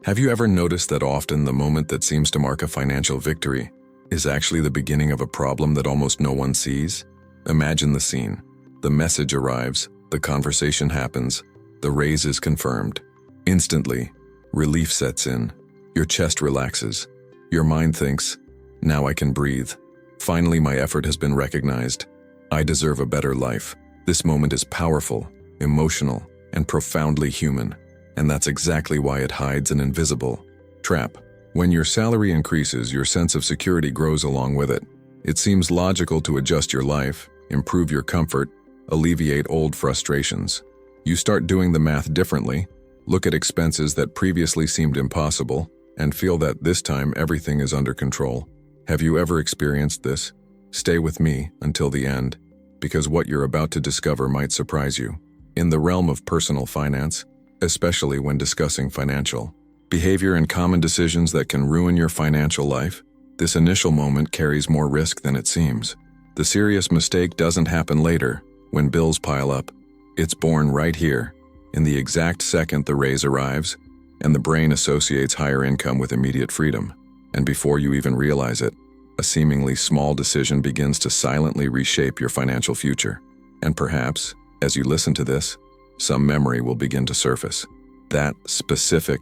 Have you ever noticed that often the moment that seems to mark a financial victory is actually the beginning of a problem that almost no one sees? Imagine the scene. The message arrives, the conversation happens, the raise is confirmed. Instantly, relief sets in. Your chest relaxes. Your mind thinks, now I can breathe. Finally, my effort has been recognized. I deserve a better life. This moment is powerful, emotional, and profoundly human. And that's exactly why it hides an invisible trap. When your salary increases, your sense of security grows along with it. It seems logical to adjust your life, improve your comfort, alleviate old frustrations. You start doing the math differently, look at expenses that previously seemed impossible, and feel that this time everything is under control. Have you ever experienced this? Stay with me until the end, because what you're about to discover might surprise you. In the realm of personal finance, especially when discussing financial behavior and common decisions that can ruin your financial life, this initial moment carries more risk than it seems. The serious mistake doesn't happen later, when bills pile up. It's born right here, in the exact second the raise arrives, and the brain associates higher income with immediate freedom. And before you even realize it, a seemingly small decision begins to silently reshape your financial future. And perhaps, as you listen to this, some memory will begin to surface. That specific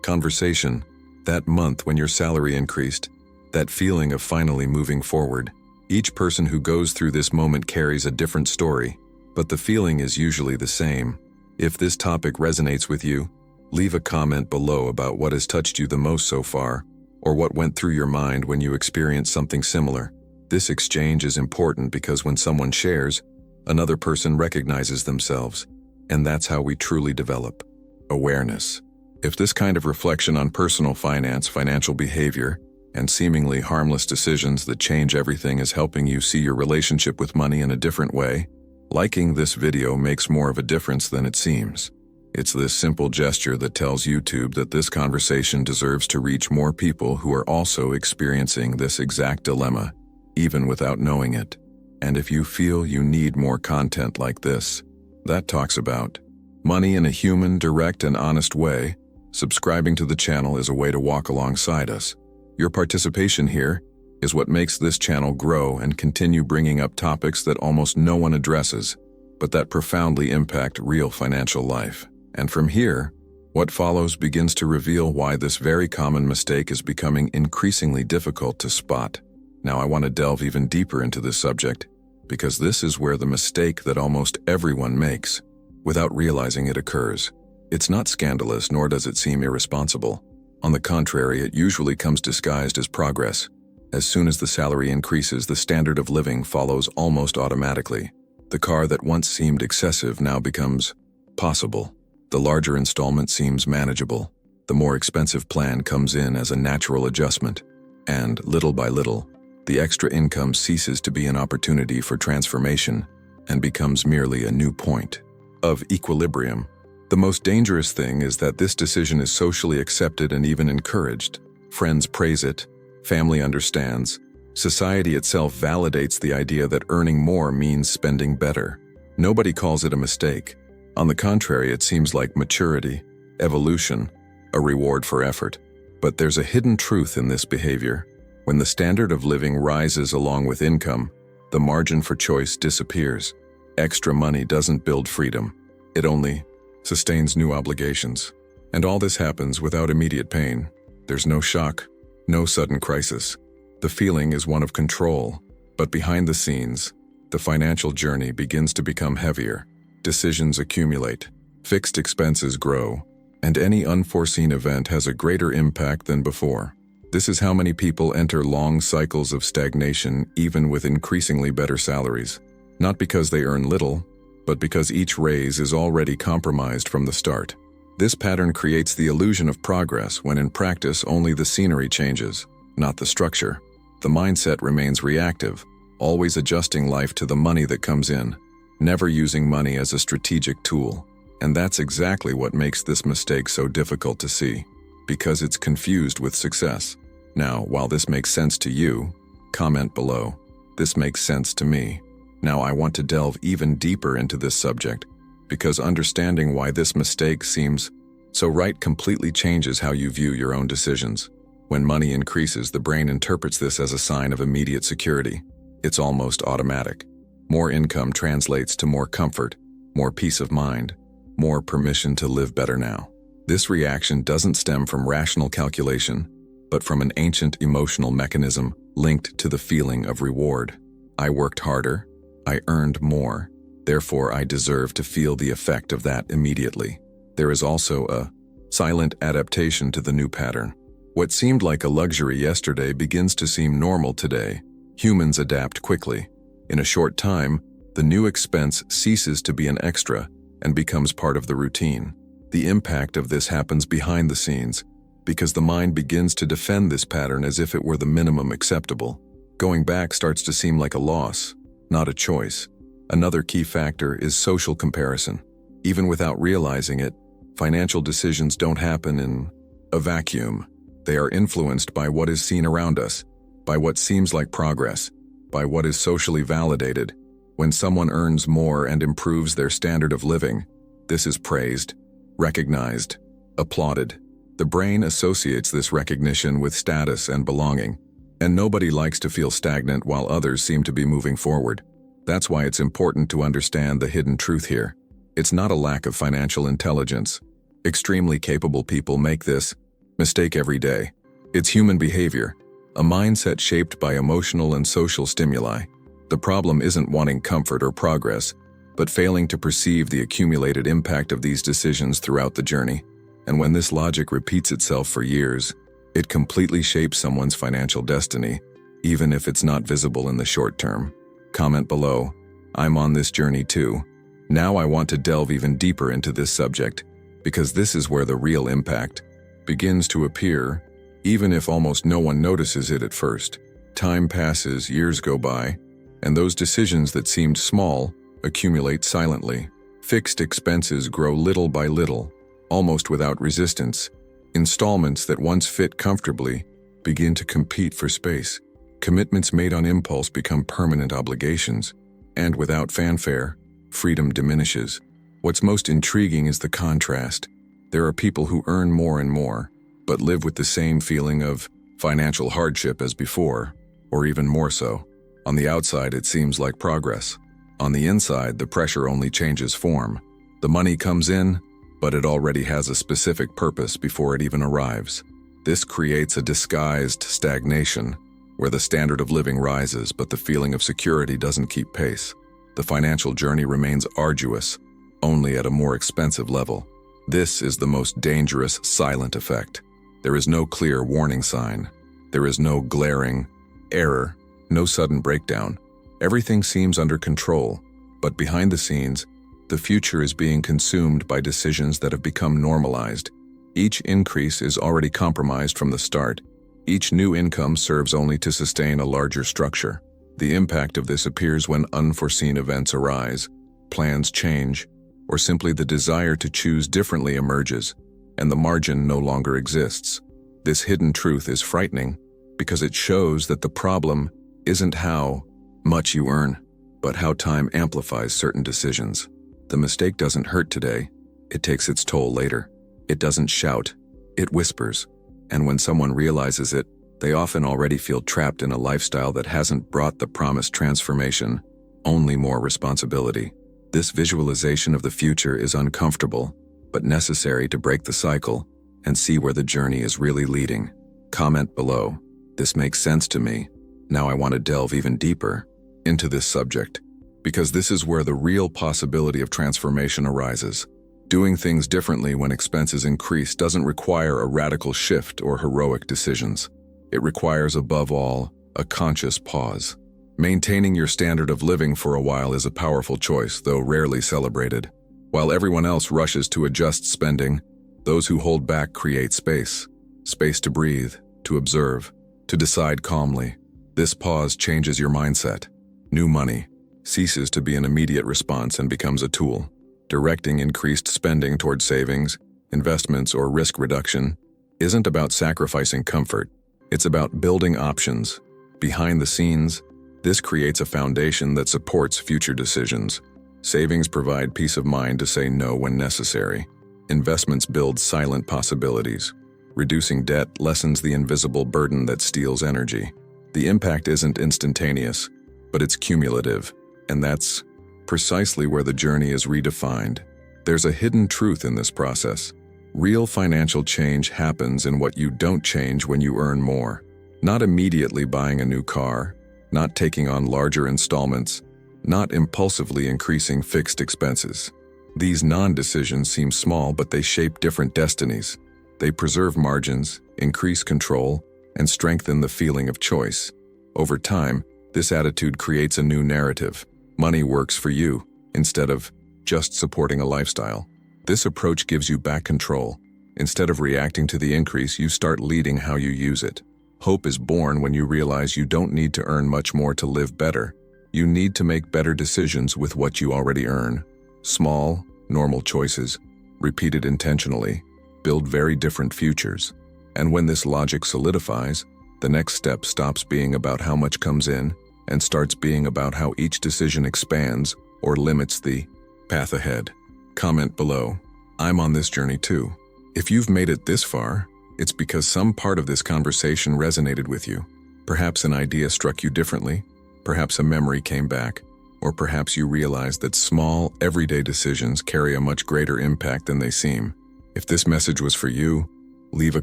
conversation, that month when your salary increased, that feeling of finally moving forward. Each person who goes through this moment carries a different story, but the feeling is usually the same. If this topic resonates with you, leave a comment below about what has touched you the most so far, or what went through your mind when you experienced something similar. This exchange is important because when someone shares, another person recognizes themselves. And that's how we truly develop awareness. If this kind of reflection on personal finance, financial behavior, and seemingly harmless decisions that change everything is helping you see your relationship with money in a different way, liking this video makes more of a difference than it seems. It's this simple gesture that tells YouTube that this conversation deserves to reach more people who are also experiencing this exact dilemma, even without knowing it. And if you feel you need more content like this, that talks about money in a human, direct, and honest way, subscribing to the channel is a way to walk alongside us. Your participation here is what makes this channel grow and continue bringing up topics that almost no one addresses, but that profoundly impact real financial life. And from here, what follows begins to reveal why this very common mistake is becoming increasingly difficult to spot. Now I want to delve even deeper into this subject, because this is where the mistake that almost everyone makes, without realizing it, occurs. It's not scandalous, nor does it seem irresponsible. On the contrary, it usually comes disguised as progress. As soon as the salary increases, the standard of living follows almost automatically. The car that once seemed excessive now becomes possible. The larger installment seems manageable. The more expensive plan comes in as a natural adjustment. And, little by little, the extra income ceases to be an opportunity for transformation and becomes merely a new point of equilibrium. The most dangerous thing is that this decision is socially accepted and even encouraged. Friends praise it, family understands, society itself validates the idea that earning more means spending better. Nobody calls it a mistake. On the contrary, it seems like maturity, evolution, a reward for effort. But there's a hidden truth in this behavior. When the standard of living rises along with income, the margin for choice disappears. Extra money doesn't build freedom. It only sustains new obligations. And all this happens without immediate pain. There's no shock, no sudden crisis. The feeling is one of control, but behind the scenes, the financial journey begins to become heavier. Decisions accumulate, fixed expenses grow, and any unforeseen event has a greater impact than before. This is how many people enter long cycles of stagnation even with increasingly better salaries. Not because they earn little, but because each raise is already compromised from the start. This pattern creates the illusion of progress when in practice only the scenery changes, not the structure. The mindset remains reactive, always adjusting life to the money that comes in, never using money as a strategic tool. And that's exactly what makes this mistake so difficult to see, because it's confused with success. Now, while this makes sense to you, comment below. This makes sense to me. Now I want to delve even deeper into this subject, because understanding why this mistake seems So right completely changes how you view your own decisions. When money increases, the brain interprets this as a sign of immediate security. It's almost automatic. More income translates to more comfort, more peace of mind, more permission to live better now. This reaction doesn't stem from rational calculation, but from an ancient emotional mechanism linked to the feeling of reward. I worked harder, I earned more, therefore I deserve to feel the effect of that immediately. There is also a silent adaptation to the new pattern. What seemed like a luxury yesterday begins to seem normal today. Humans adapt quickly. In a short time, the new expense ceases to be an extra and becomes part of the routine. The impact of this happens behind the scenes, because the mind begins to defend this pattern as if it were the minimum acceptable. Going back starts to seem like a loss, not a choice. Another key factor is social comparison. Even without realizing it, financial decisions don't happen in a vacuum. They are influenced by what is seen around us, by what seems like progress, by what is socially validated. When someone earns more and improves their standard of living, this is praised, recognized, applauded. The brain associates this recognition with status and belonging, and nobody likes to feel stagnant while others seem to be moving forward. That's why it's important to understand the hidden truth here. It's not a lack of financial intelligence. Extremely capable people make this mistake every day. It's human behavior, a mindset shaped by emotional and social stimuli. The problem isn't wanting comfort or progress, but failing to perceive the accumulated impact of these decisions throughout the journey. And when this logic repeats itself for years, it completely shapes someone's financial destiny, even if it's not visible in the short term. Comment below, I'm on this journey too. Now I want to delve even deeper into this subject, because this is where the real impact begins to appear, even if almost no one notices it at first. Time passes, years go by, and those decisions that seemed small accumulate silently. Fixed expenses grow little by little, almost without resistance. Installments that once fit comfortably begin to compete for space. Commitments made on impulse become permanent obligations, and without fanfare, freedom diminishes. What's most intriguing is the contrast. There are people who earn more and more, but live with the same feeling of financial hardship as before, or even more so. On the outside, it seems like progress. On the inside, the pressure only changes form. The money comes in, but it already has a specific purpose before it even arrives. This creates a disguised stagnation, where the standard of living rises, but the feeling of security doesn't keep pace. The financial journey remains arduous, only at a more expensive level. This is the most dangerous silent effect. There is no clear warning sign. There is no glaring error, no sudden breakdown. Everything seems under control, but behind the scenes, the future is being consumed by decisions that have become normalized. Each increase is already compromised from the start. Each new income serves only to sustain a larger structure. The impact of this appears when unforeseen events arise, plans change, or simply the desire to choose differently emerges, and the margin no longer exists. This hidden truth is frightening because it shows that the problem isn't how much you earn, but how time amplifies certain decisions. The mistake doesn't hurt today, it takes its toll later. It doesn't shout, it whispers. And when someone realizes it, they often already feel trapped in a lifestyle that hasn't brought the promised transformation, only more responsibility. This visualization of the future is uncomfortable, but necessary to break the cycle and see where the journey is really leading. Comment below, this makes sense to me. Now I want to delve even deeper into this subject, because this is where the real possibility of transformation arises. Doing things differently when expenses increase doesn't require a radical shift or heroic decisions. It requires, above all, a conscious pause. Maintaining your standard of living for a while is a powerful choice, though rarely celebrated. While everyone else rushes to adjust spending, those who hold back create space. Space to breathe, to observe, to decide calmly. This pause changes your mindset. New money ceases to be an immediate response and becomes a tool. Directing increased spending toward savings, investments, or risk reduction isn't about sacrificing comfort. It's about building options. Behind the scenes, this creates a foundation that supports future decisions. Savings provide peace of mind to say no when necessary. Investments build silent possibilities. Reducing debt lessens the invisible burden that steals energy. The impact isn't instantaneous, but it's cumulative, and that's precisely where the journey is redefined. There's a hidden truth in this process. Real financial change happens in what you don't change when you earn more. Not immediately buying a new car, not taking on larger installments, not impulsively increasing fixed expenses. These non-decisions seem small, but they shape different destinies. They preserve margins, increase control, and strengthen the feeling of choice. Over time, this attitude creates a new narrative. Money works for you, instead of just supporting a lifestyle. This approach gives you back control. Instead of reacting to the increase, you start leading how you use it. Hope is born when you realize you don't need to earn much more to live better. You need to make better decisions with what you already earn. Small, normal choices, repeated intentionally, build very different futures. And when this logic solidifies, the next step stops being about how much comes in and starts being about how each decision expands or limits the path ahead. Comment below. I'm on this journey too. If you've made it this far, it's because some part of this conversation resonated with you. Perhaps an idea struck you differently, perhaps a memory came back, or perhaps you realized that small, everyday decisions carry a much greater impact than they seem. If this message was for you, leave a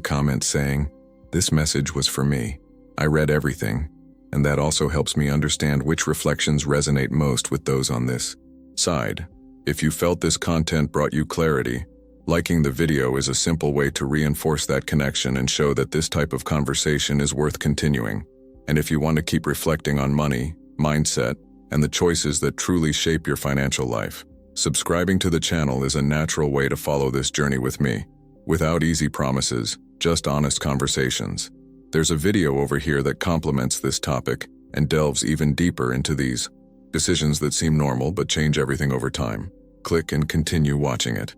comment saying, "This message was for me. I read everything," and that also helps me understand which reflections resonate most with those on this side. If you felt this content brought you clarity, liking the video is a simple way to reinforce that connection and show that this type of conversation is worth continuing. And if you want to keep reflecting on money, mindset, and the choices that truly shape your financial life, subscribing to the channel is a natural way to follow this journey with me. Without easy promises, just honest conversations. There's a video over here that complements this topic and delves even deeper into these decisions that seem normal but change everything over time. Click and continue watching it.